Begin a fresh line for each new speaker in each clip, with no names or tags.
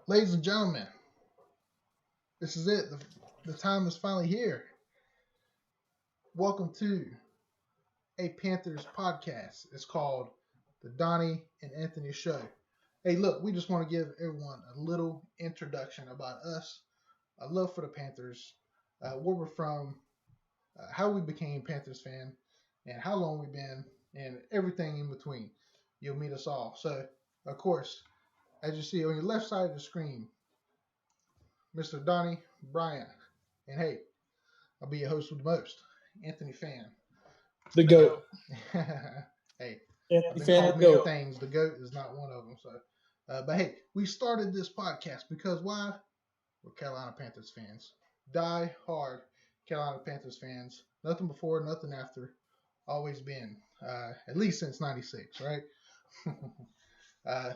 Ladies and gentlemen, this is it. The time is finally here. Welcome to a Panthers podcast. It's called the Donnie and Anthony Show. Hey, look, we just want to give everyone a little introduction about us, a love for the Panthers, where we're from, how we became Panthers fan, and how long we've been, and everything in between. You'll meet us all. So, of course, as you see on your left side of the screen, Mr. Donnie, Brian, and hey, I'll be your host with the most, Anthony Fan.
The GOAT.
Hey,
Anthony
I've been
Fan,
called
the
many
GOAT.
things. The GOAT is not one of them. So, but hey, we started this podcast because why? We're Carolina Panthers fans. Die hard Carolina Panthers fans. Nothing before, nothing after. Always been. At least since '96, right?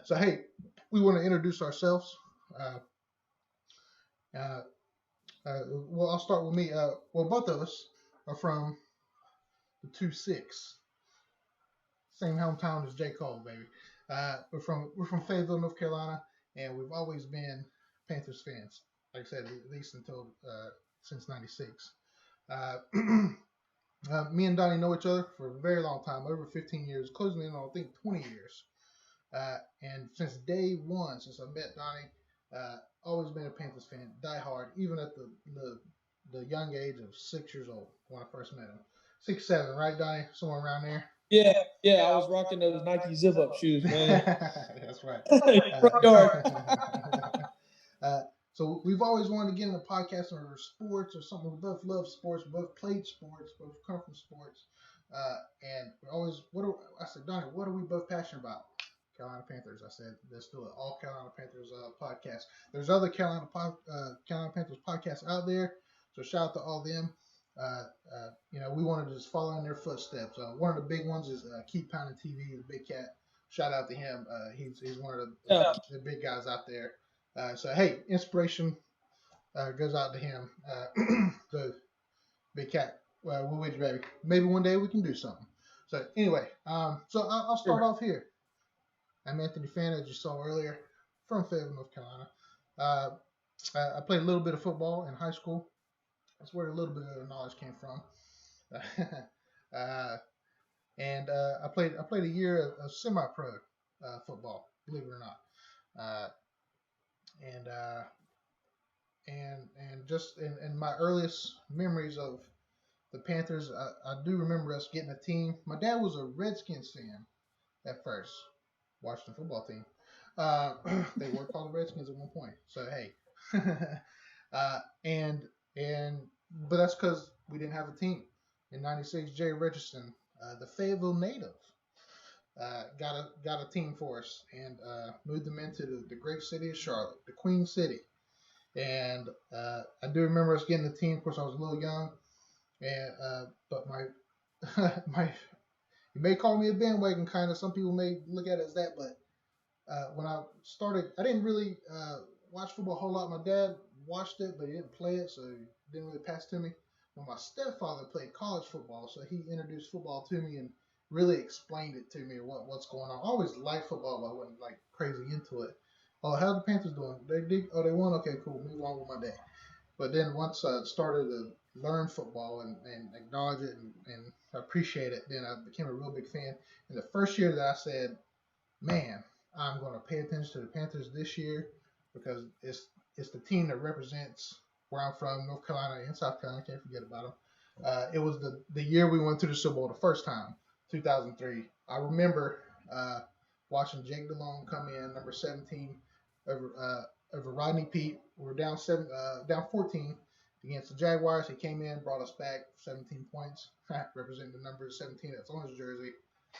So hey, we want to introduce ourselves. Well, I'll start with me. Well, both of us are from the 2-6. Same hometown as J. Cole, baby. We're from Fayetteville, North Carolina, and we've always been Panthers fans. Like I said, at least until since '96. Me and Donnie know each other for a very long time, over 15 years, closing in on I think 20 years. And since day one, since I met Donnie, always been a Panthers fan, die hard, even at the young age of 6 years old when I first met him. 6, 7, right, Donnie? Somewhere around there.
Yeah, I was rocking those Nike zip-up shoes, man.
That's right.
Front yard.
So we've always wanted to get in a podcast or sports or something. We both love sports. We both played sports. Both come from sports. And we always, I said, Donnie, what are we both passionate about? Carolina Panthers. I said, let's do it. All Carolina Panthers podcast. There's other Carolina Panthers podcasts out there. So shout out to all them. We wanted to just follow in their footsteps. One of the big ones is Keep Pounding TV, the big cat. Shout out to him. He's one of the big guys out there. So hey, inspiration goes out to him. So big cat. We're with you, baby. Maybe one day we can do something. So anyway, so I'll start off here. I'm Anthony Fan, as you saw earlier, from Fayetteville, North Carolina. I played a little bit of football in high school. That's where a little bit of the knowledge came from. And I played a year of semi-pro football, believe it or not. And just in my earliest memories of the Panthers, I do remember us getting a team. My dad was a Redskins fan at first. Watched the football team. They were called the Redskins at one point. So hey, but that's because we didn't have a team. In '96, Jay Richardson, the Fayetteville native, got a team for us and moved them into the great city of Charlotte, the Queen City. And I do remember us getting the team. Of course, I was a little young, and but my you may call me a bandwagon kind of. Some people may look at it as that, but when I started, I didn't really watch football a whole lot. My dad watched it, but he didn't play it, so he didn't really pass it to me. Well, my stepfather played college football, so he introduced football to me and really explained it to me what's going on. I always liked football, but I wasn't like crazy into it. Oh, how the Panthers doing? They won? Okay, cool. Move on with my day. But then once I started to learn football and acknowledge it and appreciate it, then I became a real big fan. And the first year that I said, man, I'm going to pay attention to the Panthers this year because it's the team that represents where I'm from, North Carolina and South Carolina. I can't forget about them. It was the year we went to the Super Bowl the first time, 2003. I remember watching Jake DeLong come in, number 17, over Rodney Peete. We were down 14 against the Jaguars. He came in, brought us back 17 points, representing the number 17 that's on his jersey.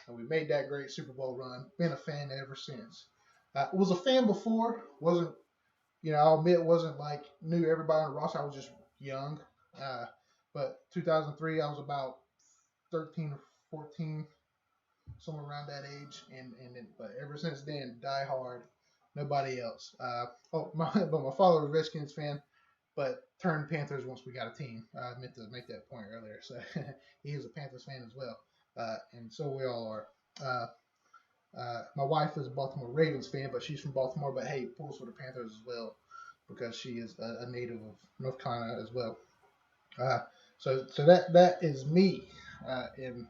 And we made that great Super Bowl run. Been a fan ever since. Was a fan before. I'll admit, wasn't like knew everybody on the roster. I was just young. But 2003, I was about 13 or 14, somewhere around that age. But ever since then, die hard. Nobody else. But my father was a Redskins fan, but turned Panthers once we got a team. I meant to make that point earlier. So he is a Panthers fan as well. And so we all are. My wife is a Baltimore Ravens fan, but she's from Baltimore. But hey, pulls for the Panthers as well because she is a native of North Carolina as well. Uh, so that is me, and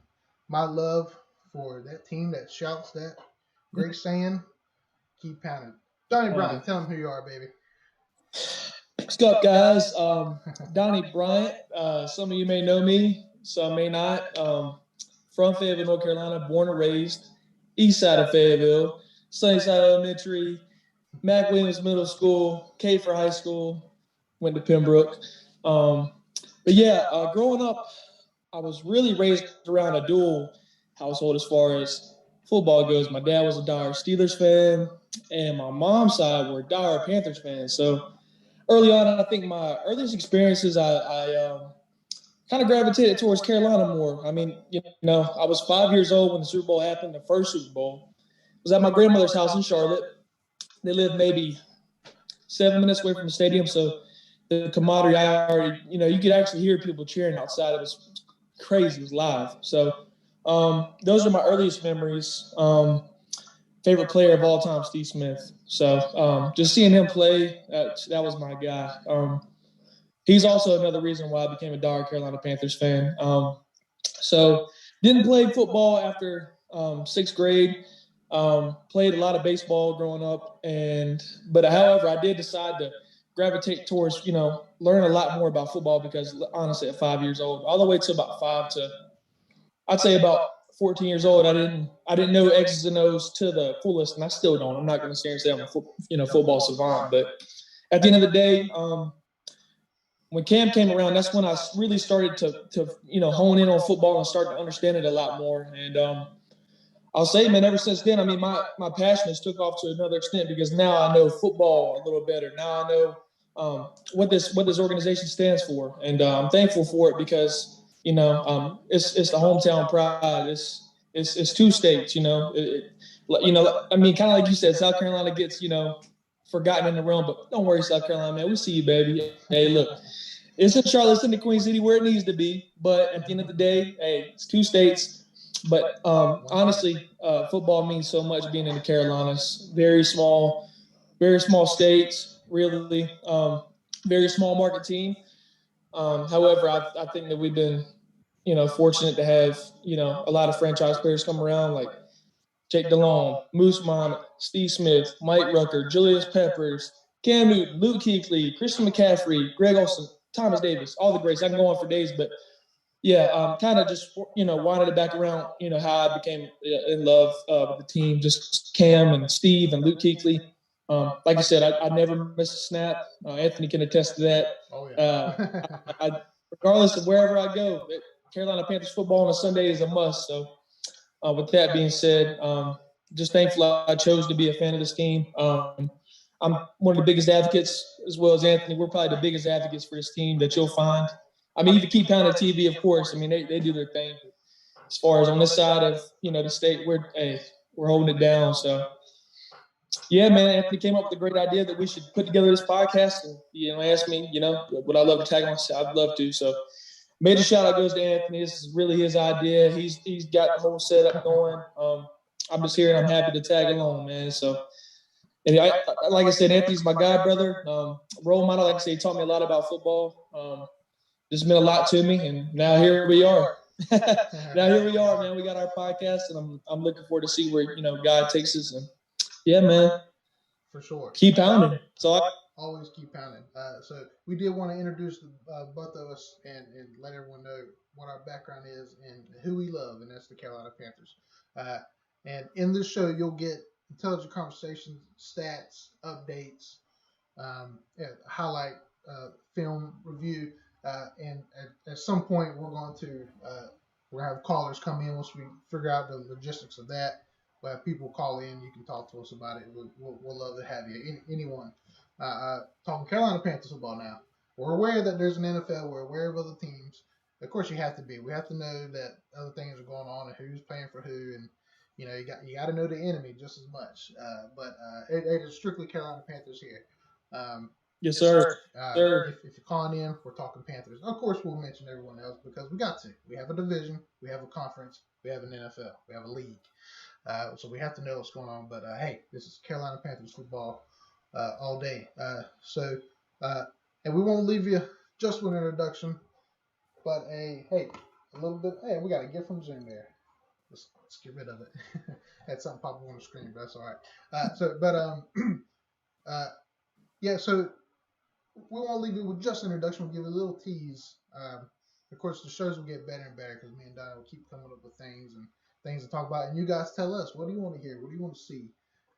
my love for that team that shouts that great saying, keep pounding. Donnie Bryant, tell them who you are, baby.
What's up, guys? Donnie Bryant. Some of you may know me, some may not. From Fayetteville, North Carolina, born and raised, east side of Fayetteville, Sunnyside Elementary, Mac Williams Middle School, K for high school, went to Pembroke. But yeah, growing up, I was really raised around a dual household as far as football goes. My dad was a dire Steelers fan, and my mom's side were dire Panthers fans. So early on, I think my earliest experiences, I kind of gravitated towards Carolina more. I mean, I was 5 years old when the Super Bowl happened. The first Super Bowl was at my grandmother's house in Charlotte. They lived maybe 7 minutes away from the stadium, so the camaraderie, I already, you could actually hear people cheering outside. It was crazy. It was live. So those are my earliest memories. Favorite player of all time, Steve Smith. So just seeing him play, that was my guy. He's also another reason why I became a diehard Carolina Panthers fan. So didn't play football after sixth grade. Played a lot of baseball growing up, but however, I did decide to gravitate towards learn a lot more about football because honestly, at 5 years old, all the way to about five to I'd say about 14 years old, I didn't know X's and O's to the fullest, and I still don't. I'm not going to stand and say I'm a football savant, but at the end of the day, when camp came around, that's when I really started to hone in on football and start to understand it a lot more. And I'll say, man, ever since then, I mean, my passion has took off to another extent because now I know football a little better. Now I know what this organization stands for, and I'm thankful for it because it's the hometown pride. It's two states. I mean, kind of like you said, South Carolina gets forgotten in the realm, but don't worry, South Carolina, man, we see you, baby. Hey, look. It's in Charlotte, it's in the Queen City where it needs to be. But at the end of the day, hey, it's two states. But honestly, football means so much being in the Carolinas. Very small states, really. Very small market team. However, I think that we've been, fortunate to have, a lot of franchise players come around like Jake Delhomme, Moose Muhammad, Steve Smith, Mike Rucker, Julius Peppers, Cam Newton, Luke Kuechly, Christian McCaffrey, Greg Olsen, Thomas Davis, all the greats. I can go on for days, but yeah, kind of just winding it back around. How I became in love with the team, just Cam and Steve and Luke Kuechly. Like I said, I never missed a snap. Anthony can attest to that.
Oh yeah.
Regardless of wherever I go, Carolina Panthers football on a Sunday is a must. So with that being said, just thankful I chose to be a fan of this team. I'm one of the biggest advocates, as well as Anthony. We're probably the biggest advocates for this team that you'll find. I mean, you can keep pounding TV, of course. I mean, they do their thing. As far as on this side of the state, we're holding it down. So yeah, man, Anthony came up with a great idea that we should put together this podcast, and asked me, would I love to tag on? I'd love to. So major shout out goes to Anthony. This is really his idea. He's got the whole setup going. I'm just here and I'm happy to tag along, man. So, and like I said, Anthony's my guy, brother. Role model, like I said, he taught me a lot about football. This meant a lot to me, and now here we are. Now here we are, man. We got our podcast, and I'm looking forward to see where God takes us. And yeah, man,
for sure.
Keep pounding. So
always keep pounding. So we did want to introduce both of us and let everyone know what our background is and who we love, and that's the Carolina Panthers. And in this show, you'll get intelligent conversations, stats, updates, highlight film review, and at some point we'll have callers come in once we figure out the logistics of that. We'll have people call in. You can talk to us about it. We'll love to have you. Anyone talking Carolina Panthers football now. We're aware that there's an NFL. We're aware of other teams. Of course, you have to be. We have to know that other things are going on and who's playing for who, and you got to know the enemy just as much. But it is strictly Carolina Panthers here.
Yes, sir.
If you're calling in, we're talking Panthers. Of course, we'll mention everyone else because we got to. We have a division, we have a conference, we have an NFL, we have a league. So we have to know what's going on. But hey, this is Carolina Panthers football all day. Uh, and we won't leave you just with an introduction, but hey, a little bit. Hey, we got a gift from Zoom there. Let's get rid of it. Had something pop up on the screen, but that's all right. Uh, yeah. So we won't leave you with just an introduction. We'll give you a little tease. Of course, the shows will get better and better because me and Donnie will keep coming up with things to talk about, and you guys tell us what do you want to hear, what do you want to see.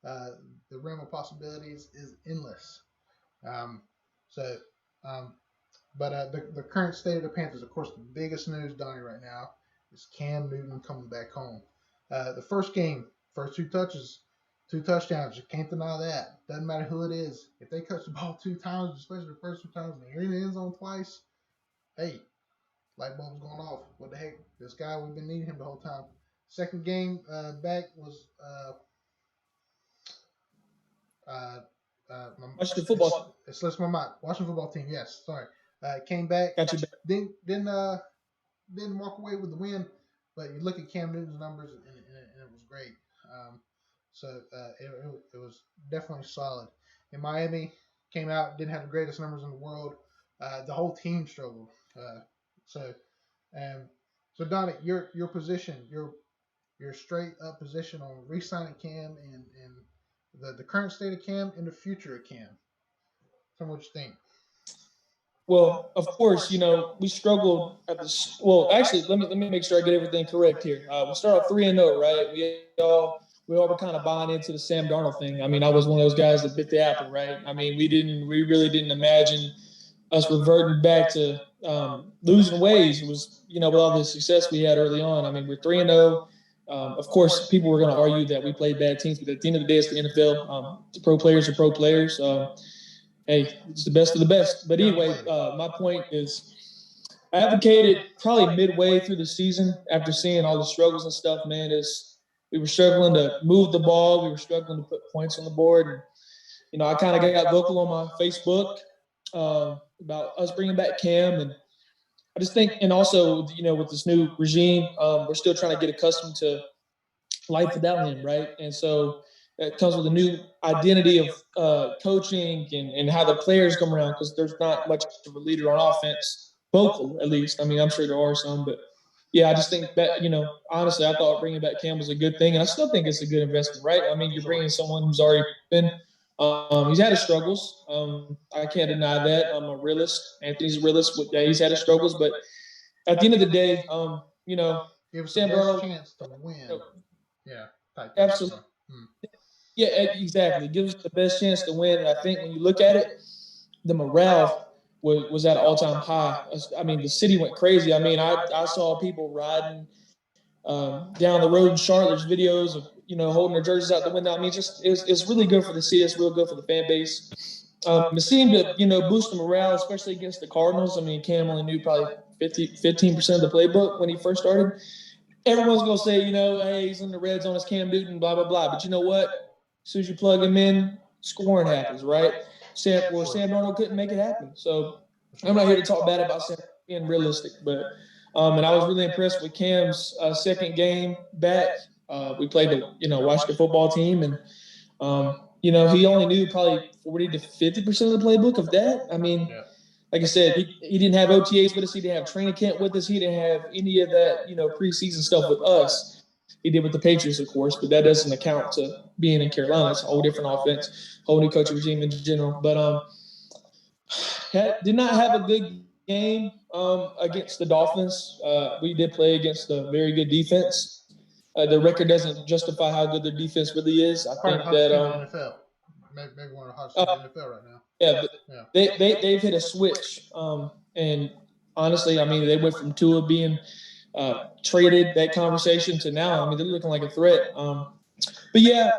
Uh, the realm of possibilities is endless. Um, so, um, but the current state of the Panthers, of course, the biggest news, Donnie, right now is Cam Newton coming back home. The first game, first two touches, two touchdowns. You can't deny that. Doesn't matter who it is. If they catch the ball two times, especially the first two times, and they're in the end zone twice, hey, light bulb's going off. What the heck? This guy, we've been needing him the whole time. Second game back was
Washington football.
It slips my mind. Washington football team. Yes, sorry. Came back.
Got you back.
Didn't walk away with the win, but you look at Cam Newton's numbers and it was great. It was definitely solid. And Miami came out, didn't have the greatest numbers in the world. The whole team struggled. So um, so Donnie, your position, your straight up position on re-signing Cam and the current state of Cam and the future of Cam. Tell me what you think.
Well, of course, we struggled at this. Well, actually, let me make sure I get everything correct here. We start off 3-0, right? We all were kind of buying into the Sam Darnold thing. I mean, I was one of those guys that bit the apple, right? I mean, we really didn't imagine us reverting back to losing ways. It was, with all the success we had early on. I mean, we're 3-0. Of course, people were going to argue that we played bad teams, but at the end of the day, it's the NFL. The pro players are pro players. Hey, it's the best of the best. But anyway, my point is I advocated probably midway through the season after seeing all the struggles and stuff, man, is we were struggling to move the ball. We were struggling to put points on the board. And, I kind of got vocal on my Facebook about us bringing back Cam. And I just think, and also, with this new regime, we're still trying to get accustomed to life without him, right? And so it comes with a new identity of coaching and how the players come around because there's not much of a leader on offense, vocal at least. I mean, I'm sure there are some, but yeah, I just think that, honestly, I thought bringing back Cam was a good thing, and I still think it's a good investment, right? I mean, you're bringing someone who's already been he's had his struggles. I can't deny that. I'm a realist. Anthony's a realist. Yeah, he's had his struggles, but at the end of the day,
Give us
Sam
the best
Darnold,
chance to win. Yeah,
absolutely. Yeah, exactly. Gives us the best chance to win. And I think when you look at it, the morale was at an all-time high. I mean, the city went crazy. I mean, I saw people riding down the road in Charlotte. There's videos of, holding their jerseys out the window. I mean, it's really good for the city. It's real good for the fan base. It seemed to, boost the morale, especially against the Cardinals. I mean, Cam only knew probably 15% of the playbook when he first started. Everyone's going to say, hey, he's in the red zone, it's Cam Newton, blah, blah, blah. But you know what? As soon as you plug him in, scoring happens, right? Sam Darnold couldn't make it happen. So I'm not here to talk bad about Sam being realistic, but and I was really impressed with Cam's second game back. We played the Washington football team, and he only knew probably 40 to 50% of the playbook of that. I mean, like I said, he didn't have OTAs with us. He didn't have training camp with us. He didn't have any of that, preseason stuff with us. He did with the Patriots, of course, but that doesn't account to being in Carolina. It's a whole different offense, whole new coaching regime in general. But did not have a good game against the Dolphins. We did play against a very good defense. The record doesn't justify how good their defense really is. I think that
NFL. Maybe one of the hottest in the NFL right now.
Yeah, they've hit a switch. And honestly, I mean, they went from Tua being traded, that conversation, to now, I mean, they're looking like a threat. But yeah,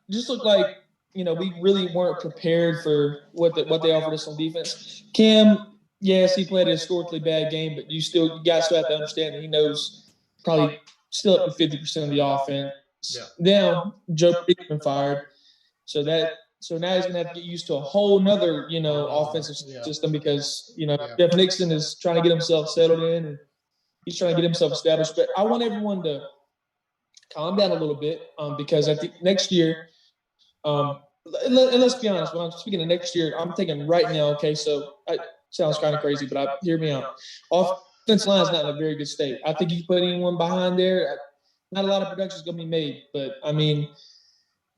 just looked like, we really weren't prepared for what they offered us on defense. Cam, yes, he played a historically bad game, but you guys still have to understand that he knows probably still up to 50% of the offense.
Yeah.
Now, Joe Brady's been fired. So now he's going to have to get used to a whole nother, offensive system because, Jeff Nixon is trying to get himself settled in and he's trying to get himself established. But I want everyone to calm down a little bit, because I think next year, and let's be honest, when I'm speaking of next year, I'm thinking right now. Okay, so it sounds kind of crazy, but hear me out. Offense line is not in a very good state. I think you put anyone behind there, not a lot of production is going to be made. But I mean,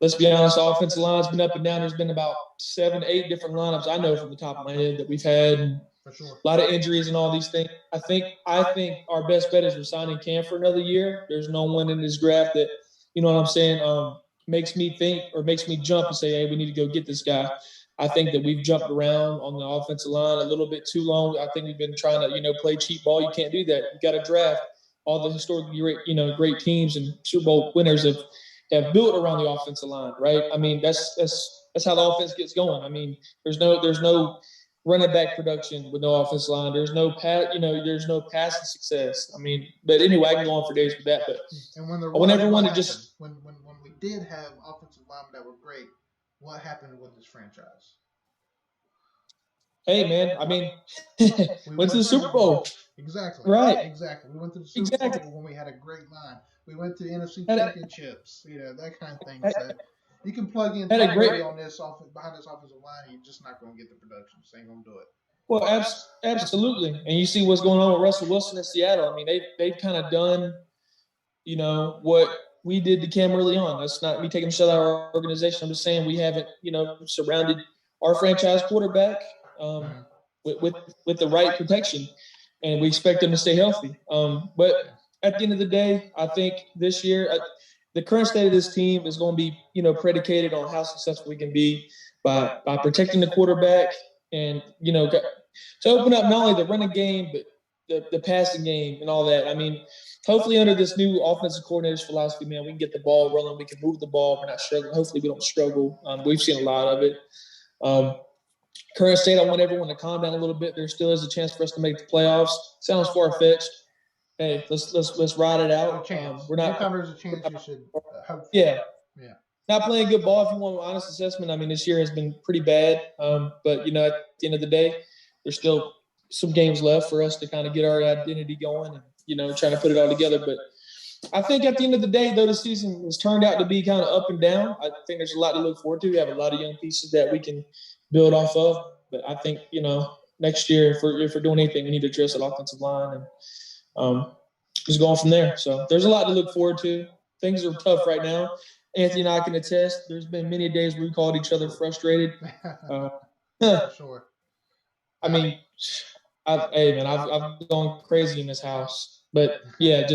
let's be honest, the offensive line's been up and down. There's been about 7, 8 different lineups I know from the top of my head that we've had. And
For sure.
a lot of injuries and all these things. I think our best bet is resigning Cam for another year. There's no one in this draft that, you know what I'm saying, makes me think or makes me jump and say, hey, we need to go get this guy. I think that we've jumped around on the offensive line a little bit too long. I think we've been trying to, play cheap ball. You can't do that. You got to draft. All the historically great, great teams and Super Bowl winners have built around the offensive line, right? I mean, that's how the offense gets going. I mean, there's no running back production with no offensive line. There's no passing success. I mean, but anyway, I can go on for days with that. But
And when there
I want
was,
everyone
what
to
happened?
just,
When we did have offensive linemen that were great, what happened with this franchise?
hey man, I mean,
We
went to
won
the
Super
Super Bowl,
Bowls. Exactly.
right?
Exactly. We went to the Super
Exactly.
Bowl when we had a great line. We went to NFC
Had a,
championships. That kind of thing. So you can plug in
had a
Tom
great,
Brady on this behind this offensive line. You're just not going to get the production. Just ain't going to do it.
well, absolutely. And you see what's going on with Russell Wilson in Seattle. I mean, they've kind of done, what we did to Cam early on. That's not me taking a shot at our organization. I'm just saying we haven't, surrounded our franchise quarterback, with the right protection, and we expect them to stay healthy. But at the end of the day, I think this year, the current state of this team is going to be, predicated on how successful we can be by protecting the quarterback and, to open up not only the running game, but the passing game and all that. I mean, hopefully under this new offensive coordinator's philosophy, man, we can get the ball rolling. We can move the ball. We're not struggling. Hopefully we don't struggle. We've seen a lot of it. Current state, I want everyone to calm down a little bit. There still is a chance for us to make the playoffs. Sounds far-fetched. Hey, let's ride it out. We're not.
Anytime there's a chance, you should hope for
Yeah,
it. Yeah.
not playing good ball. If you want an honest assessment, I mean, this year has been pretty bad. But at the end of the day, there's still some games left for us to kind of get our identity going and trying to put it all together. But I think at the end of the day, though, the season has turned out to be kind of up and down. I think there's a lot to look forward to. We have a lot of young pieces that we can build off of. But I think next year, if we're doing anything, we need to address that offensive line and just going from there. So there's a lot to look forward to. Things are tough right now. Anthony and I can attest. There's been many days where we called each other frustrated.
For sure.
I mean, hey man, I've gone crazy in this house. But yeah,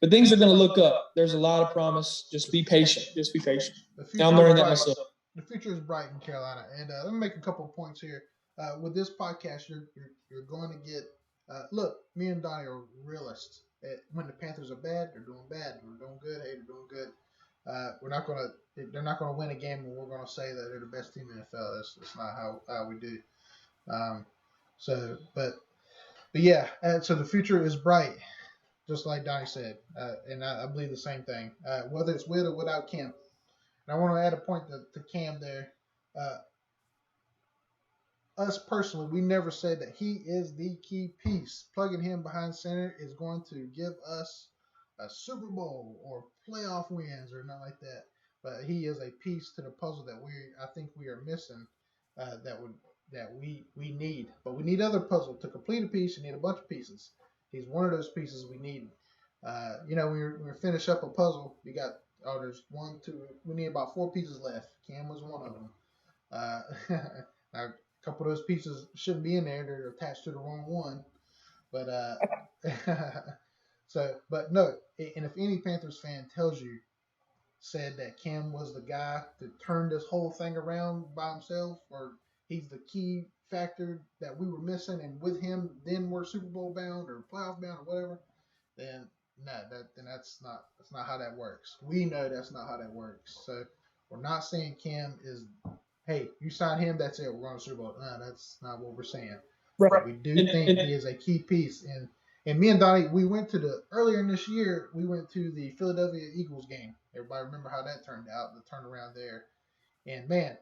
but things are going to look up. There's a lot of promise. Just be patient. Just be patient.
Now
I'm learning that myself.
The future is bright in Carolina, and let me make a couple of points here. With this podcast, you're going to get. Look, me and Donnie are realists. When the Panthers are bad, they're doing bad. When they're doing good, hey, they're doing good. We're not gonna. They're not gonna win a game, and we're gonna say that they're the best team in the NFL. That's not how we do. But yeah. So the future is bright, just like Donnie said, and I believe the same thing. Whether it's with or without Cam. And I want to add a point to Cam there. Us personally, we never said that he is the key piece. Plugging him behind center is going to give us a Super Bowl or playoff wins or nothing like that. But he is a piece to the puzzle that I think we are missing. That we need. But we need other puzzle to complete a piece. You need a bunch of pieces. He's one of those pieces we need. When we finish up a puzzle, we got there's 1, 2. We need about 4 pieces left. Cam was one of them. Now, a couple of those pieces shouldn't be in there. They're attached to the wrong one. But but no. And if any Panthers fan said that Cam was the guy to turn this whole thing around by himself, or he's the key factor that we were missing, and with him, then we're Super Bowl bound or playoff bound or whatever, then that's not how that works. We know that's not how that works. So we're not saying Cam is, hey, you sign him, that's it, we're going to Super Bowl. No, that's not what we're saying.
Right.
But we do think he is a key piece. And me and Donnie, we went to earlier in this year, we went to the Philadelphia Eagles game. Everybody remember how that turned out, the turnaround there. And man,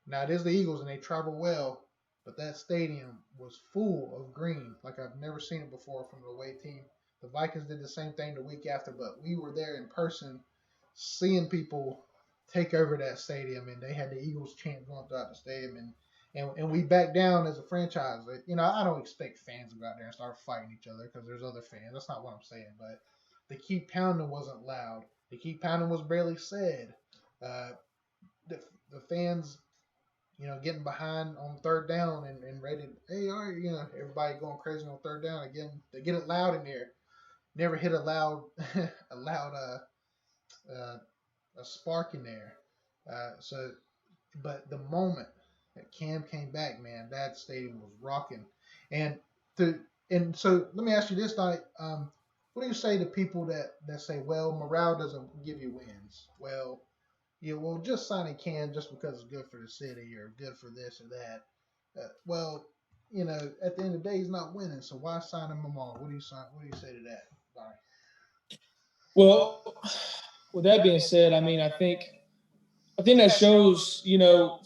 now it is the Eagles and they travel well, but that stadium was full of green like I've never seen it before from the away team. The Vikings did the same thing the week after, but we were there in person. seeing people take over that stadium, and they had the Eagles chant going throughout the stadium, and we back down as a franchise. I don't expect fans to go out there and start fighting each other because there's other fans. That's not what I'm saying. But the keep pounding wasn't loud. The keep pounding was barely said. Uh, the fans, getting behind on third down and ready. Hey, all right, everybody going crazy on third down again. They get it loud in there. Never hit a loud, a loud uh, a spark in there. But the moment that Cam came back, man, that stadium was rocking. And to and so let me ask you this, Donnie. What do you say to people that say, well, morale doesn't give you wins? Well, just signing Cam just because it's good for the city or good for this or that. Well, at the end of the day, he's not winning, so why sign him all? What do you say to that, Donnie?
Well, with that being said, I mean, I think that shows,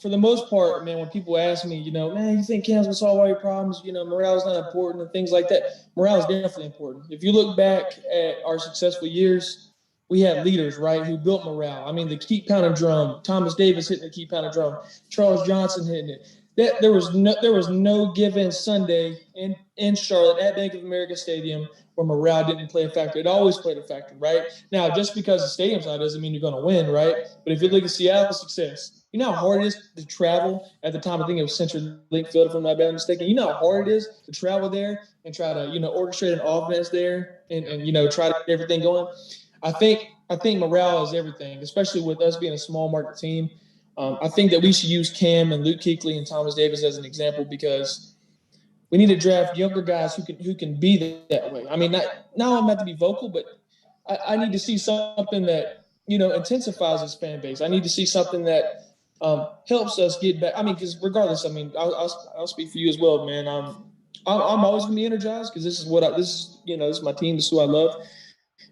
for the most part, man, when people ask me, man, you think Cam's gonna solve all your problems, morale is not important and things like that. Morale is definitely important. If you look back at our successful years, we had leaders, right, who built morale. I mean, the keep pounding drum, Thomas Davis hitting the keep pounding drum, Charles Johnson hitting it. There was no given Sunday in Charlotte at Bank of America Stadium where morale didn't play a factor. It always played a factor, right? Now, just because the stadium's out doesn't mean you're going to win, right? But if you look at Seattle's success, you know how hard it is to travel at the time. I think it was CenturyLink Field, if I'm not mistaken. You know how hard it is to travel there and try to, orchestrate an offense there and try to get everything going. I think morale is everything, especially with us being a small market team. I think that we should use Cam and Luke Kuechly and Thomas Davis as an example because we need to draft younger guys who can be that way. I mean, now I'm about to be vocal, but I need to see something that intensifies this fan base. I need to see something that helps us get back. I mean, because regardless, I mean, I'll speak for you as well, man. I'm always gonna be energized because this is my team. This is who I love.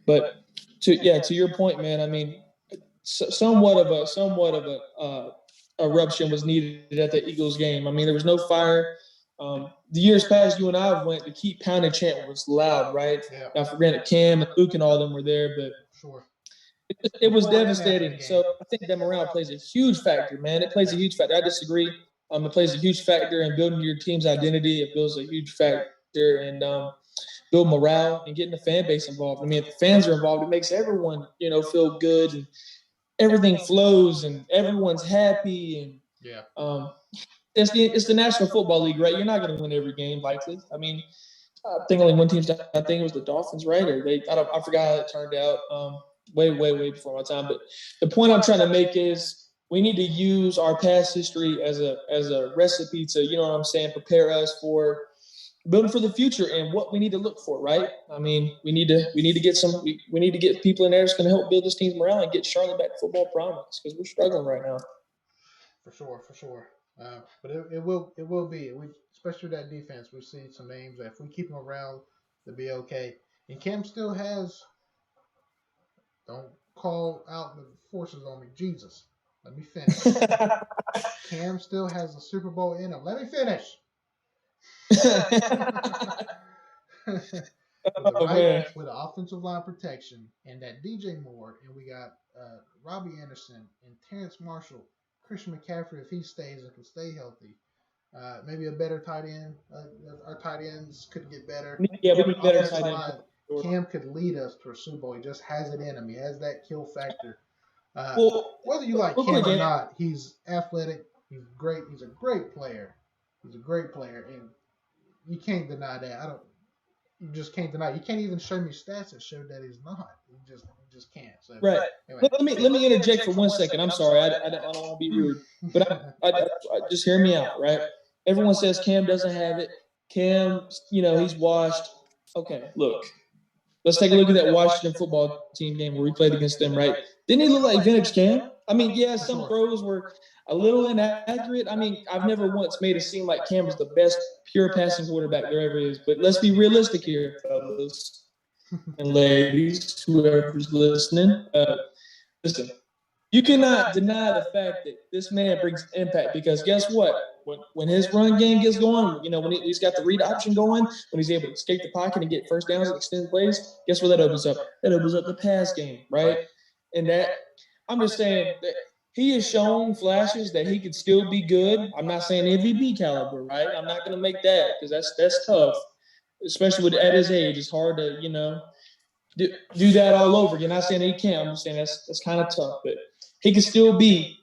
But to your point, man. I mean, somewhat of a eruption was needed at the Eagles game. I mean, there was no fire. The years past, you and I went. The keep pounding chant was loud, right?
Yeah.
Now, for granted, Cam and Luke and all of them were there, but
Sure.
it was devastating. So I think that morale plays a huge factor, man. It plays a huge factor. I disagree. It plays a huge factor in building your team's identity. It builds a huge factor in build morale and getting the fan base involved. I mean, if the fans are involved, it makes everyone feel good and everything flows and everyone's happy and
Yeah.
it's the National Football League, right? You're not going to win every game, likely. I mean, I think only one team's done. I think it was the Dolphins, right? Or I forgot how it turned out. Way before my time. But the point I'm trying to make is we need to use our past history as a recipe to, you know what I'm saying, prepare us for building for the future and what we need to look for, right? I mean, we need to get people in there that's going to help build this team's morale and get Charlotte back to football prominence because we're struggling right now.
For sure, for sure. But it will be especially that defense. We see some names that if we keep them around, they'll be okay. And Cam still has. Don't call out the forces on me, Jesus. Let me finish. Cam still has a Super Bowl in him. Let me finish. With the offensive line protection and that DJ Moore, and we got Robbie Anderson and Terrence Marshall, Christian McCaffrey if he stays and can stay healthy. Maybe a better tight end. Our tight ends could get better.
Yeah, we need better tight end.
Cam could lead us to a Super Bowl. He just has it in him. He has that kill factor. Whether you like Cam or not, he's athletic. He's great. He's a great player. He's a great player, and you can't deny that. You just can't deny. You can't even show me stats that show that he's not. You just can't. So,
right. Anyway. Let me interject for 1 second. I'm sorry. I don't want to be rude, but I just hear me out, right? Everyone says Cam doesn't have it. Cam, he's washed. Okay, look. Let's take a look at that Washington football team game where we played against them, right? Didn't he look like vintage Cam? I mean, yeah, some throws were a little inaccurate. I mean, I've never once made it seem like Cam was the best pure passing quarterback there ever is. But let's be realistic here, fellas and ladies, whoever's listening. Listen, you cannot deny the fact that this man brings impact because guess what? When his run game gets going, when he's got the read option going, when he's able to escape the pocket and get first downs and extend plays, guess what that opens up? That opens up the pass game, right? And that I'm just saying that he has shown flashes that he could still be good. I'm not saying MVP caliber, right? I'm not going to make that because that's tough, especially with at his age. It's hard to do that all over. You're not saying that he can't. I'm just saying that's kind of tough, but he can still be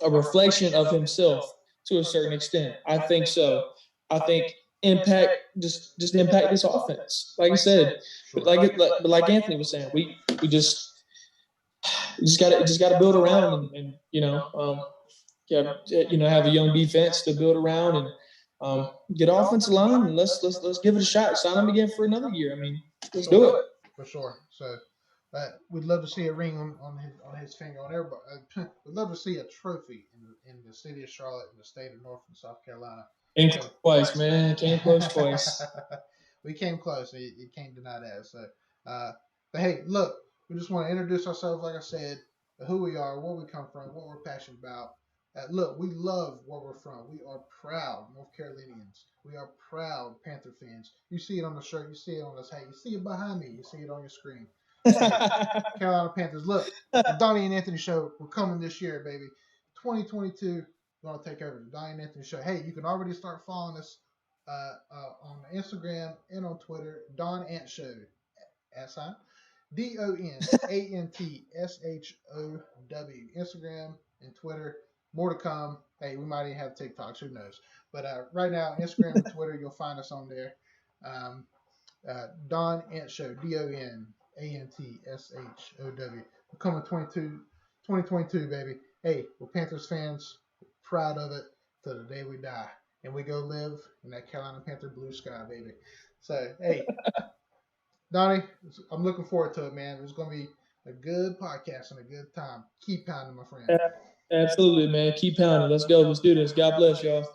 a reflection of himself to a certain extent. I think so. I think impact just impact this offense. Like I said, but like Anthony was saying, we just got to build around and have a young defense to build around and get offensive line and let's give it a shot. Sign him again for another year. I mean, let's do it.
For sure. So we'd love to see a ring on his finger on everybody. We'd love to see a trophy in the city of Charlotte, in the state of North and South Carolina.
Came twice, man. Came close twice.
We came close. You can't deny that. So, but hey, look, we just want to introduce ourselves, like I said, who we are, where we come from, what we're passionate about. Look, we love where we're from. We are proud North Carolinians. We are proud Panther fans. You see it on the shirt. You see it on this hat. You see it behind me. You see it on your screen. Carolina Panthers. Look, the Donnie and Anthony show. We're coming this year, baby. 2022. We're gonna take over the Donnie and Anthony show. Hey, you can already start following us on Instagram and on Twitter. Don Ant Show. @ DonAntShow. Instagram and Twitter. More to come. Hey, we might even have TikToks. Who knows? But right now, Instagram and Twitter, you'll find us on there. Don Ant Show. DonAntShow. We're coming 2022, baby. Hey, we're Panthers fans. We're proud of it till the day we die. And we go live in that Carolina Panther blue sky, baby. So, hey, Donnie, I'm looking forward to it, man. It's going to be a good podcast and a good time. Keep pounding, my friend.
Absolutely, man. Keep pounding. Let's go. Let's do this. God bless y'all.